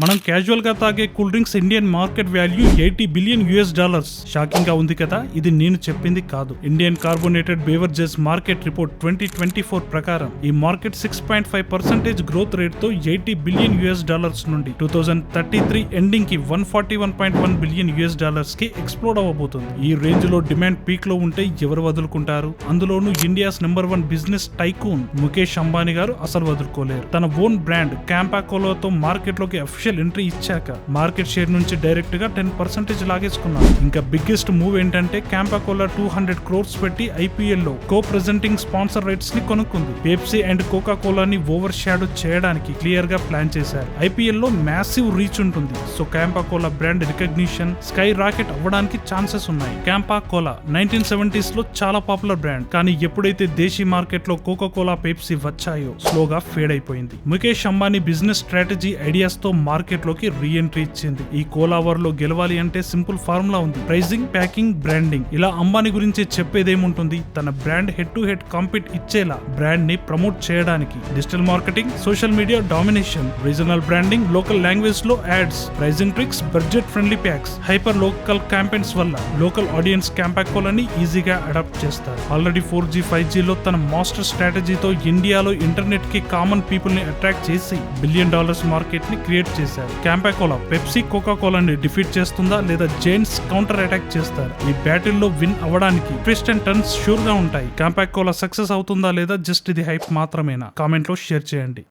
మనం క్యాజువల్ గా తాగే cool drinks Indian market value $80 billion. Shocking గా ఉంది కదా. ఇది నేను చెప్పింది కాదు. Indian carbonated beverages market report 2024 ప్రకారం ఈ మార్కెట్ 6.5% గ్రోత్ రేట్ తో $80 బిలియన్ నుండి 2033 ఎండింగ్ కి $141.1 బిలియన్ కి ఎక్స్ప్లోడ్ అవ్వబోతుంది. ఈ రేంజ్ లో డిమాండ్ పీక్ లో ఉంటే ఎవరు వదులుకుంటారు? అందులోనూ India's number 1 business tycoon Mukesh Ambani గారు అసలు వదులుకోలేరు. తన ఓన్ బ్రాండ్ క్యాంపాకోలాతో మార్కెట్ లోకి ఎంట్రీ ఇచ్చాక మార్కెట్ షేర్ నుంచి డైరెక్ట్ గా 10% లాగేసుకున్నారు. ఇంకా బిగ్గెస్ట్ మూవ్ ఏంటంటే క్యాంపాకోలా 200 crores పెట్టి ఐపీఎల్ లో కో ప్రెజెంటింగ్ స్పాన్సర్ రైట్స్ ని కొనుక్కుంది. Pepsi and cocoa కోలాని over shadow చేయడానికి క్లియర్ గా ప్లాన్ చేశారు. ఐపీఎల్ లో మ్యాసివ్ రీచ్ ఉంటుంది. So Campa Cola brand recognition sky rocket అవ్వడానికి ఛాన్సెస్ ఉన్నాయి. క్యాంపాకోలా 1970s లో చాలా పాపులర్ బ్రాండ్, కానీ ఎప్పుడైతే దేశీ మార్కెట్ లో కోకా కోలా పెప్సీ వచ్చాయో స్లోగా ఫేడ్ అయిపోయింది. Mukesh Ambani business strategy ideas తో మార్కెట్ లోకి రీ ఎంట్రీ ఇచ్చింది. ఈ కోలా వార్ లో గెలవాలి అంటే సింపుల్ ఫార్ములా ఉంది: ప్రైజింగ్, ప్యాకింగ్, బ్రాండింగ్. ఇలా అంబానీ గురించి చెప్పేదేముంటుంది? తన brand head to head compete ఇచ్చేలా బ్రాండ్ ని ప్రమోట్ చేయడానికి digital marketing, social media domination, regional branding, local language లో ads, pricing tricks, budget friendly packs, hyper local campaigns వల్ల లోకల్ ఆడియన్స్ క్యాంపాకోలాని ఈజీగా అడాప్ట్ చేస్తారు. ఆల్రెడీ 4G 5G లో తన మాస్టర్ స్ట్రాటజీతో ఇండియాలో ఇంటర్నెట్ కి కామన్ పీపుల్ ని అట్రాక్ట్ చేసి $1 బిలియన్ మార్కెట్ ని క్రియేట్ చేశారు. క్యాంపాకోలా పెప్సీ కోకా కోలాని డిఫీట్ చేస్తుందా లేదా జైంట్స్ కౌంటర్ అటాక్ చేస్తారు? ఈ బ్యాటిల్ లో విన్ అవ్వడానికి ట్విస్ట్ అండ్ టర్న్స్ షూర్ గా ఉంటాయి. క్యాంపాకోలా సక్సెస్ అవుతుందా లేదా జస్ట్ ఇది హైప్ మాత్రమేనా? కామెంట్ లో షేర్ చేయండి.